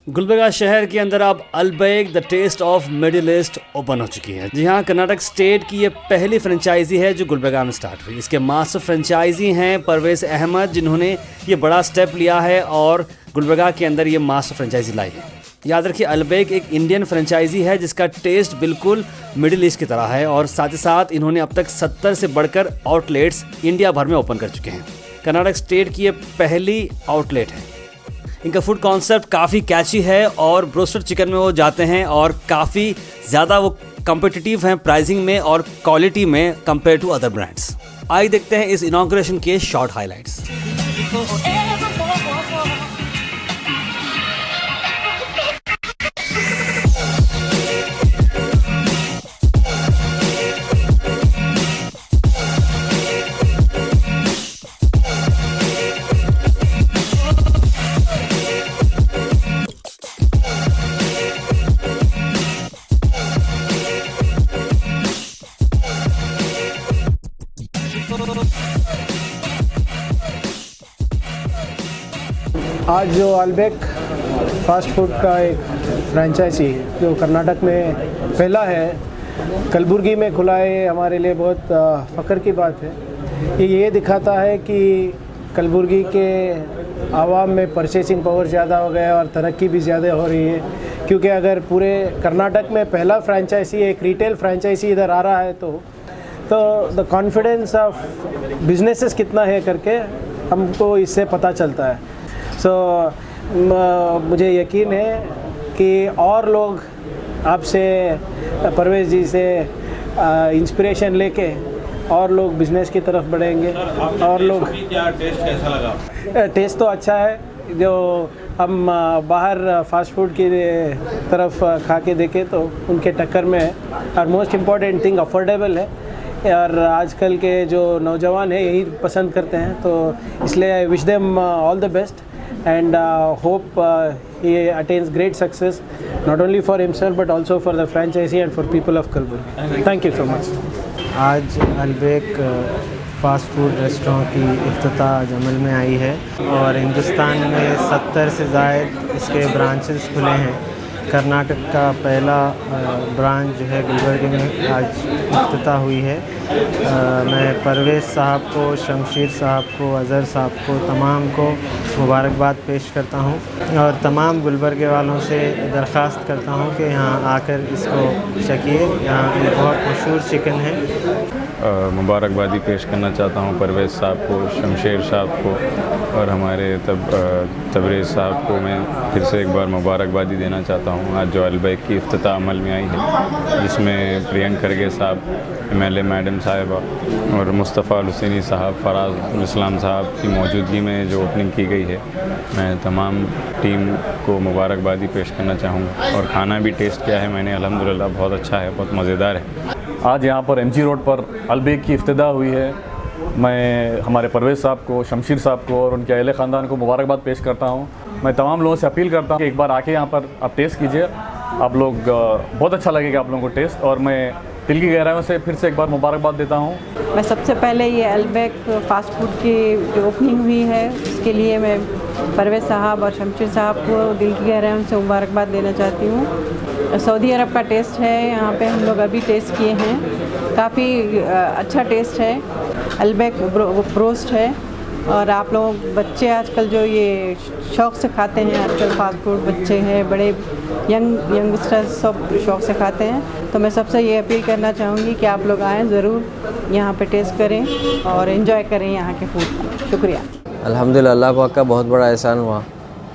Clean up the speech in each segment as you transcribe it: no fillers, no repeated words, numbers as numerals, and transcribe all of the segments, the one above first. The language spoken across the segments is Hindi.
गुलबर्गा शहर के अंदर अब Albaik the taste of Middle East open हो चुकी है। जी हाँ, कर्नाटक स्टेट की ये पहली फ्रेंचाइजी है जो गुलबर्गा में स्टार्ट हुई। इसके मास्टर फ्रेंचाइजी हैं परवेज़ अहमद, जिन्होंने ये बड़ा स्टेप लिया है और गुलबर्गा के अंदर ये मास्टर फ्रेंचाइजी लाई है। याद रखिए, अलबैक एक इंडियन फ्रेंचाइजी है जिसका टेस्ट बिल्कुल मिडिल ईस्ट की तरह है और साथ ही साथ इन्होंने अब तक 70 से बढ़कर आउटलेट्स इंडिया भर में ओपन कर चुके हैं। कर्नाटक स्टेट की ये पहली आउटलेट है। इनका फूड कॉन्सेप्ट काफ़ी कैची है और ब्रोस्टेड चिकन में वो जाते हैं और काफ़ी ज़्यादा वो कम्पिटिटिव हैं प्राइसिंग में और क्वालिटी में कंपेयर टू अदर ब्रांड्स। आइए देखते हैं इस इनॉग्रेशन के शॉर्ट हाइलाइट्स। आज जो अलबैक फास्ट फूड का एक फ्रेंचाइजी जो कर्नाटक में पहला है, कलबुर्गी में खुला है, हमारे लिए बहुत फ़ख्र की बात है। ये दिखाता है कि कलबुर्गी के आवाम में परचेसिंग पावर ज़्यादा हो गया और तरक्की भी ज़्यादा हो रही है। क्योंकि अगर पूरे कर्नाटक में पहला फ्रेंचाइजी एक रिटेल फ्रेंचाइजी इधर आ रहा है तो द कॉन्फिडेंस ऑफ बिजनेसेस कितना है करके हमको इससे पता चलता है। मुझे यकीन है कि और लोग आपसे, परवेज़ जी से इंस्पिरेशन लेके और लोग बिज़नेस की तरफ बढ़ेंगे। और लोग क्या टेस्ट कैसा लगा? टेस्ट तो अच्छा है। जो हम बाहर फास्ट फूड की तरफ खा के देखें तो उनके टक्कर में है। और मोस्ट इम्पॉर्टेंट थिंग अफोर्डेबल है और आजकल के जो नौजवान हैं यही पसंद करते हैं। तो इसलिए I wish them all the best and hope he attains great success not only for himself but also for the franchisee and for people of Kalburgi. Thank you so much. आज अलबैक फ़ास्ट फूड रेस्टोरेंट की इफ्तिताह अमल में आई है और हिंदुस्तान में 70 से ज़ायद इसके ब्रांचेस खुले हैं। कर्नाटक का पहला ब्रांच जो है गुलबर्गा में आज इफ्तिताह हुई है। मैं परवेज़ साहब को, शमशीर साहब को, अज़हर साहब को, तमाम को मुबारकबाद पेश करता हूँ और तमाम गुलबर्गे वालों से दरख्वास्त करता हूँ कि यहाँ आकर इसको चखिए। यहाँ की बहुत मशहूर चिकन है। मुबारकबादी पेश करना चाहता हूँ परवेज़ साहब को, शमशेर साहब को और हमारे तबरेज़ साहब को मैं फिर से एक बार मुबारकबादी देना चाहता हूँ। आज जो अलबैक की इफ्तिताह अमल में आई है, जिसमें प्रियंक खरगे साहब, MLA मैडम साहिबा और मुस्तफ़ा हुसैनी साहब, फराज इस्लाम साहब की मौजूदगी में जो ओपनिंग की गई है, मैं तमाम टीम को मुबारकबादी पेश करना चाहूँगा। और खाना भी टेस्ट किया है मैंने, अल्हम्दुलिल्लाह बहुत अच्छा है, बहुत मज़ेदार है। आज यहाँ पर MG रोड पर अलबैक की इफ्तिताह हुई है। मैं हमारे परवेज़ साहब को, शमशीर साहब को और उनके अहले ख़ानदान को मुबारकबाद पेश करता हूँ। मैं तमाम लोगों से अपील करता हूँ कि एक बार आके यहाँ पर आप टेस्ट कीजिए, आप लोग बहुत अच्छा लगेगा आप लोगों को टेस्ट। और मैं दिल की गहराइयों से फिर से एक बार मुबारकबाद देता हूँ। मैं सबसे पहले ये अलबैक फ़ास्ट फूड की जो ओपनिंग हुई है उसके लिए मैं परवेज़ साहब और शमशीर साहब को दिल की गहराइयों से मुबारकबाद देना चाहती हूँ। सऊदी अरब का टेस्ट है, यहाँ पे हम लोग अभी टेस्ट किए हैं, काफ़ी अच्छा टेस्ट है। अलबैक ब्रोस्ट है और आप लोग बच्चे आजकल जो ये शौक़ से खाते हैं, आजकल फास्ट फूड बच्चे हैं, बड़े यंगस्टर्स सब शौक़ से खाते हैं। तो मैं सबसे ये अपील करना चाहूँगी कि आप लोग आएँ, ज़रूर यहाँ पे टेस्ट करें और एंजॉय करें यहाँ के फूड। शुक्रिया। अल्हम्दुलिल्लाह, अल्लाह पाक का बहुत बड़ा एहसान हुआ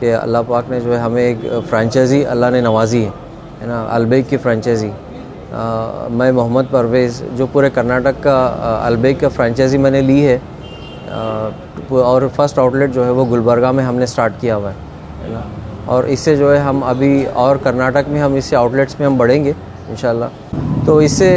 कि अल्लाह पाक ने जो है हमें एक फ्रेंचाइजी अल्लाह ने नवाजी है ना, अलबैक की फ्रेंचाइजी। मैं मोहम्मद परवेज़, जो पूरे कर्नाटक का अलबैक का फ्रेंचाइजी मैंने ली है और फर्स्ट आउटलेट जो है वो गुलबर्गा में हमने स्टार्ट किया हुआ है ना। और इससे जो है हम अभी और कर्नाटक में हम इससे आउटलेट्स में हम बढ़ेंगे इंशाल्लाह। तो इससे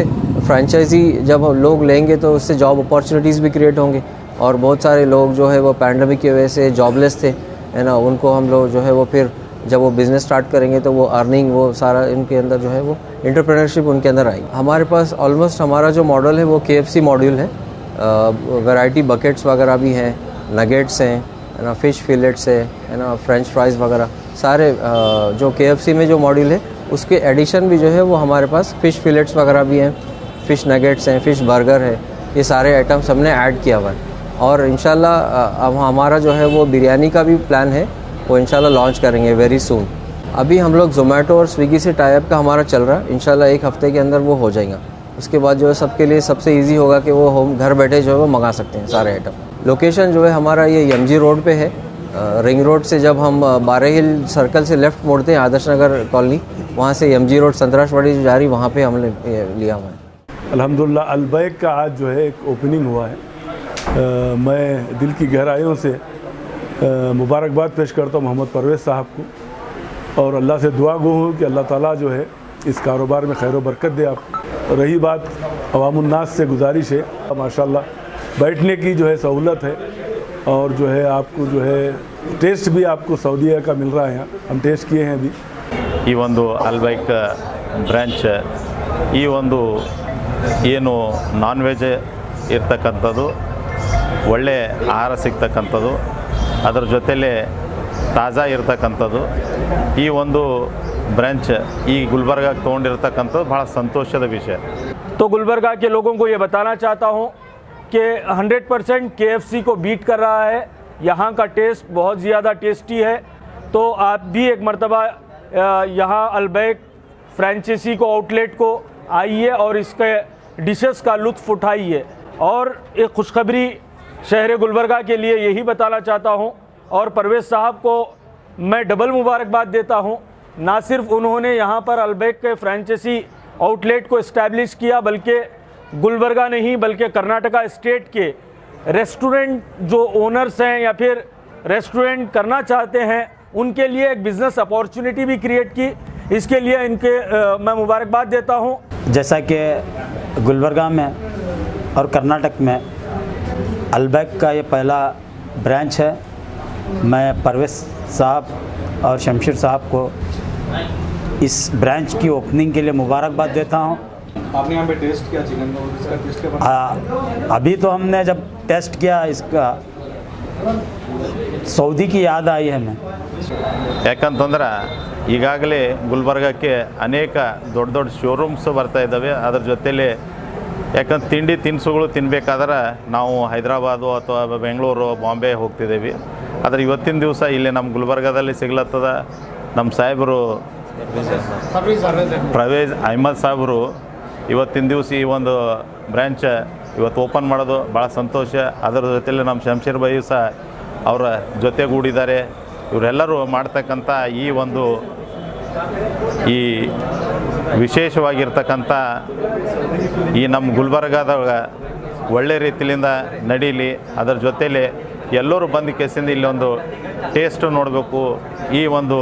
फ्रेंचाइजी जब लोग लेंगे तो उससे जॉब अपॉर्चुनिटीज़ भी क्रिएट होंगे और बहुत सारे लोग जो है वो पैंडमिक की वजह से जॉबलेस थे है ना, उनको हम लोग जो है वो फिर जब वो बिज़नेस स्टार्ट करेंगे तो वो अर्निंग, वो सारा इनके अंदर जो है वो एंटरप्रेन्योरशिप उनके अंदर आएगी। हमारे पास ऑलमोस्ट हमारा जो मॉडल है वो KFC मॉड्यूल है। वैरायटी बकेट्स वगैरह भी हैं, नगेट्स हैं, है ना, फ़िश फिलेट्स है ना, फ्रेंच फ्राइज़ वगैरह सारे जो KFC में जो मॉड्यूल है उसके एडिशन भी जो है वो हमारे पास फ़िश फिलेट्स वगैरह भी हैं, फ़िश नगेट्स हैं, फ़िश बर्गर है, ये सारे आइटम्स हमने ऐड किया हुआ है। और इंशाल्लाह अब हमारा जो है वो बिरयानी का भी प्लान है, वो इंशाल्लाह लॉन्च करेंगे वेरी सून। अभी हम लोग ज़ोमैटो और स्विगी से टाई अप का हमारा चल रहा है, इंशाल्लाह 1 हफ़्ते के अंदर वो हो जाएगा। उसके बाद जो है सबके लिए सबसे इजी होगा कि वो होम घर बैठे जो है वो मंगा सकते हैं सारे आइटम। लोकेशन जो है हमारा ये MG रोड पे है, रिंग रोड से जब हम 12 हिल सर्कल से लेफ़्ट मोड़ते हैं आदर्श नगर कॉलोनी, वहाँ से MG रोड संतराशवाड़ी जो जा रही वहाँ पे हमने लिया हुआ है। अल्हम्दुलिल्लाह अलबैक का आज जो है एक ओपनिंग हुआ है। मैं दिल की गहराइयों से मुबारकबाद पेश करता हूँ मोहम्मद परवेज़ साहब को, और अल्लाह से दुआ गो हूँ कि अल्लाह ताला जो है इस कारोबार में खैर बरकत दे आपको। रही बात अवामुन्नास से गुजारिश है, माशाल्लाह बैठने की जो है सहूलत है, और जो है आपको जो है टेस्ट भी आपको सऊदीया का मिल रहा है, यहाँ हम टेस्ट किए हैं अभी। ಈ ಒಂದು ಅಲ್ಬೈಕ್ ಬ್ರ್ಯಾಂಚ್ ಈ ಒಂದು ಏನು ನಾನ್ ವೆಜ್ ಇರ್ತಕ್ಕಂಥದ್ದು, ಒಳ್ಳೆ ಆಹಾರ ಸಿಗ್ತಕ್ಕಂಥದ್ದು, ಅದರ ಜೊತೆಲೇ ತಾಜಾ ಇರ್ತಕ್ಕಂಥದ್ದು, ಈ ಒಂದು ಬ್ರಾಂಚ್ ಈ ಗುಲ್ಬರ್ಗಾಗೆ ತೊಗೊಂಡಿರ್ತಕ್ಕಂಥದ್ದು ಭಾಳ ಸಂತೋಷದ ವಿಷಯ। तो गुलबर्गा के लोगों को ये बताना चाहता हूँ कि 100% KFC को बीट कर रहा है। यहाँ का टेस्ट बहुत ज़्यादा टेस्टी है, तो आप भी एक मर्तबा यहाँ अलबैक फ्रेंचाइजी को आउटलेट को आइए और इसके डिशेस का लुत्फ़ उठाइए। और एक खुशखबरी शहर गुलबर्गा के लिए यही बताना चाहता हूँ, और परवेज़ साहब को मैं डबल मुबारकबाद देता हूँ। ना सिर्फ उन्होंने यहाँ पर अलबैक के फ्रेंचाइजी आउटलेट को इस्टेब्लिश किया, बल्कि गुलबर्गा नहीं बल्कि कर्नाटका स्टेट के रेस्टोरेंट जो ओनर्स हैं या फिर रेस्टोरेंट करना चाहते हैं उनके लिए एक बिज़नेस अपॉर्चुनिटी भी क्रिएट की। इसके लिए इनके मैं मुबारकबाद देता हूँ। जैसा कि गुलबर्गा में और कर्नाटक में अलबैक का ये पहला ब्रांच है, मैं परवेज़ साहब और शमशीर साहब को इस ब्रांच की ओपनिंग के लिए मुबारकबाद देता हूँ। आपने यहाँ पे टेस्ट किया चिकन का, और इसका टेस्ट क्या? अभी तो हमने जब टेस्ट किया इसका सऊदी की याद आई हमें। ಯಾಕಂತಂದ್ರೆ ಈಗಾಗಲೇ ಗುಲ್ಬರ್ಗಕ್ಕೆ ಅನೇಕ ದೊಡ್ಡ ದೊಡ್ಡ ಶೋರೂಮ್ಸ್ ಬರ್ತಾ ಇದ್ದಾವೆ। ಅದರ ಜೊತೆಲಿ ಯಾಕಂದ್ರೆ ತಿಂಡಿ ತಿನಿಸುಗಳು ತಿನ್ನಬೇಕಾದ್ರೆ ನಾವು ಹೈದರಾಬಾದು ಅಥವಾ ಬೆಂಗಳೂರು ಬಾಂಬೆ ಹೋಗ್ತಿದ್ದೀವಿ, ಆದರೆ ಇವತ್ತಿನ ದಿವಸ ಇಲ್ಲಿ ನಮ್ಮ ಗುಲ್ಬರ್ಗಾದಲ್ಲಿ ಸಿಗ್ಲತ್ತದ। ನಮ್ಮ ಸಾಹೇಬರು ಪ್ರವೇಜ್ ಅಹ್ಮದ್ ಸಾಹೇಬರು ಇವತ್ತಿನ ದಿವಸ ಈ ಒಂದು ಬ್ರ್ಯಾಂಚ್ ಇವತ್ತು ಓಪನ್ ಮಾಡೋದು ಭಾಳ ಸಂತೋಷ। ಅದರ ಜೊತೆಲಿ ನಮ್ಮ ಶಂಶೀರ್ ಭಾಯಿ ಸಹ ಅವರ ಜೊತೆಗೂಡಿದ್ದಾರೆ। ಇವರೆಲ್ಲರೂ ಮಾಡ್ತಕ್ಕಂಥ ಈ ಒಂದು ಈ ವಿಶೇಷವಾಗಿರ್ತಕ್ಕಂಥ ಈ ನಮ್ಮ ಗುಲ್ಬರ್ಗಾದಾಗ ಒಳ್ಳೆ ರೀತಿಯಿಂದ ನಡೀಲಿ। ಅದರ ಜೊತೆಲಿ ಎಲ್ಲರೂ ಬಂದು ಕೆಸಿಂದ ಇಲ್ಲಿ ಒಂದು ಟೇಸ್ಟ್ ನೋಡಬೇಕು, ಈ ಒಂದು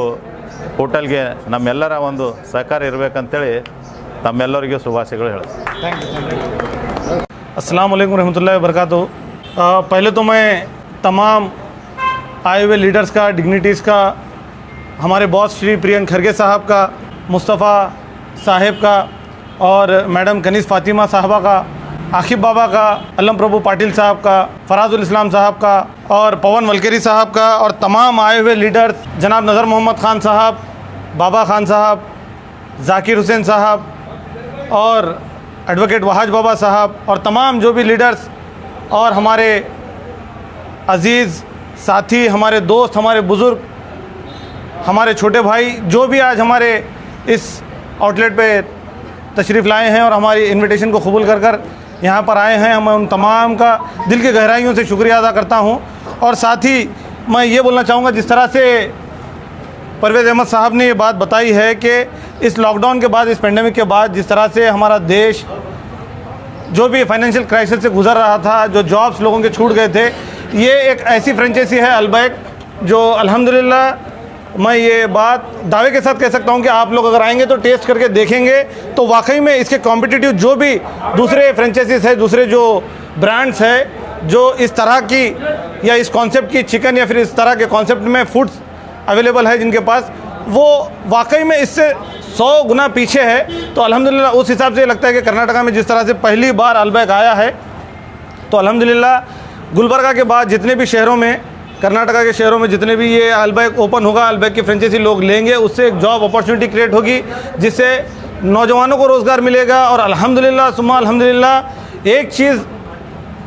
ಹೋಟೆಲ್ಗೆ ನಮ್ಮೆಲ್ಲರ ಒಂದು ಸಹಕಾರ ಇರಬೇಕಂತೇಳಿ ತಮ್ಮೆಲ್ಲರಿಗೂ ಶುಭಾಶಯಗಳು ಹೇಳೋದು। अस्सलाम वालेकुम रहमतुल्लाहि व बरकातुहू। पहले तो मैं तमाम आए हुए लीडर्स का, डिग्निटीज़ का, हमारे बॉस श्री प्रियंक खरगे साहब का, मुस्तफ़ा साहिब का, और मैडम कनीज़ फ़ातिमा साहबा का, आखिब बाबा का, अलम प्रभु पाटिल साहब का, फराजुल इस्लाम साहब का, और पवन वलकेरी साहब का, और तमाम आए हुए लीडर्स जनाब नज़र मोहम्मद ख़ान साहब, बाबा ख़ान साहब, ज़ाकिर हुसैन साहब, और एडवोकेट वहाज बाबा साहब, और तमाम जो भी लीडर्स और हमारे अज़ीज़ साथी, हमारे दोस्त, हमारे बुज़ुर्ग, हमारे छोटे भाई जो भी आज हमारे इस आउटलेट पे तशरीफ़ लाए हैं और हमारी इनविटेशन को कबूल कर यहाँ पर आए हैं, मैं उन तमाम का दिल की गहराइयों से शुक्रिया अदा करता हूँ। और साथ ही मैं ये बोलना चाहूँगा, जिस तरह से परवेज़ अहमद साहब ने ये बात बताई है कि इस लॉकडाउन के बाद, इस पेंडेमिक के बाद जिस तरह से हमारा देश जो भी फाइनेंशियल क्राइसिस से गुजर रहा था, जो जॉब्स लोगों के छूट गए थे, ये एक ऐसी फ्रेंचाइजी है अलबैक जो अल्हम्दुलिल्लाह मैं ये बात दावे के साथ कह सकता हूँ कि आप लोग अगर आएंगे तो टेस्ट करके देखेंगे तो वाकई में इसके कॉम्पिटिटिव जो भी दूसरे फ्रेंचाइजीज है, दूसरे जो ब्रांड्स है जो इस तरह की या इस कॉन्सेप्ट की चिकन या फिर इस तरह के कॉन्सेप्ट में फूड्स अवेलेबल है जिनके पास, वो वाकई में इससे 100 गुना पीछे है। तो अल्हम्दुलिल्लाह उस हिसाब से लगता है कि कर्नाटका में जिस तरह से पहली बार अलबैक आया है, तो अल्हम्दुलिल्लाह गुलबर्गा के बाद जितने भी शहरों में कर्नाटका के शहरों में जितने भी ये अल्बैक ओपन होगा, अल्बैक की फ्रेंचाइजी लोग लेंगे, उससे एक जॉब अपॉर्चुनिटी क्रिएट होगी, जिससे नौजवानों को रोज़गार मिलेगा। और अल्हम्दुलिल्लाह सुम्मा अल्हम्दुलिल्लाह एक चीज़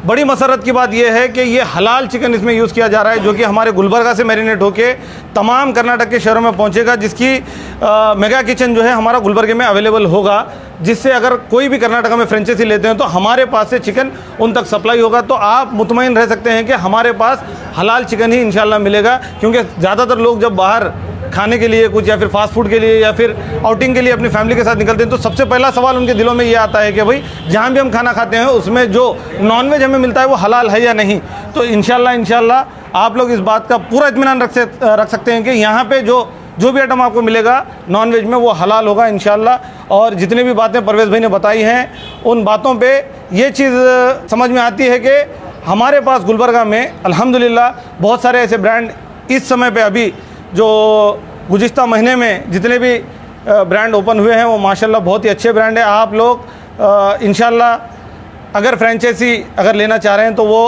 बड़ी मसरत की बात यह है कि ये हलाल चिकन इसमें यूज़ किया जा रहा है, जो कि हमारे गुलबर्गा से मैरिनेट होके तमाम कर्नाटक के शहरों में पहुंचेगा, जिसकी मेगा किचन जो है हमारा गुलबर्गे में अवेलेबल होगा, जिससे अगर कोई भी कर्नाटका में फ्रेंचाइजी लेते हैं तो हमारे पास से चिकन उन तक सप्लाई होगा। तो आप मुतमईन रह सकते हैं कि हमारे पास हलाल चिकन ही इंशाल्लाह मिलेगा, क्योंकि ज़्यादातर लोग जब बाहर खाने के लिए कुछ या फिर फास्ट फूड के लिए या फिर आउटिंग के लिए अपनी फैमिली के साथ निकलते हैं तो सबसे पहला सवाल उनके दिलों में ये आता है कि भाई जहाँ भी हम खाना खाते हैं उसमें जो नॉनवेज हमें मिलता है वो हलाल है या नहीं। तो इंशाल्लाह आप लोग इस बात का पूरा इत्मीनान रख सकते हैं कि यहाँ पे जो भी आइटम आपको मिलेगा नॉनवेज में वो हलाल होगा इंशाल्लाह। और जितनी भी बातें परवेज़ भाई ने बताई हैं उन बातों पर ये चीज़ समझ में आती है कि हमारे पास गुलबर्गा में अल्हम्दुलिल्लाह बहुत सारे ऐसे ब्रांड इस समय पे अभी जो गुज़िश्ता महीने में जितने भी ब्रांड ओपन हुए हैं वो माशाल्लाह बहुत ही अच्छे ब्रांड है। आप लोग इंशाल्लाह अगर फ्रेंचाइजी अगर लेना चाह रहे हैं तो वो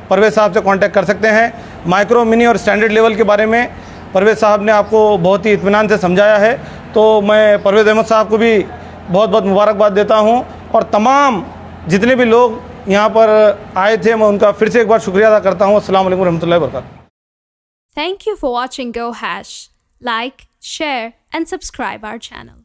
परवेज़ साहब से कांटेक्ट कर सकते हैं। माइक्रो, मिनी और स्टैंडर्ड लेवल के बारे में परवेज़ साहब ने आपको बहुत ही इत्मीनान से समझाया है, तो मैं परवेज़ अहमद साहब को भी बहुत बहुत मुबारकबाद देता हूँ। और तमाम जितने भी लोग यहाँ पर आए थे मैं उनका फिर से एक बार शुक्रिया अदा करता हूँ। अस्सलाम वालेकुम रहमतुल्लाहि व बरकातहू। Thank you for watching Go Hash. Like, share and subscribe our channel.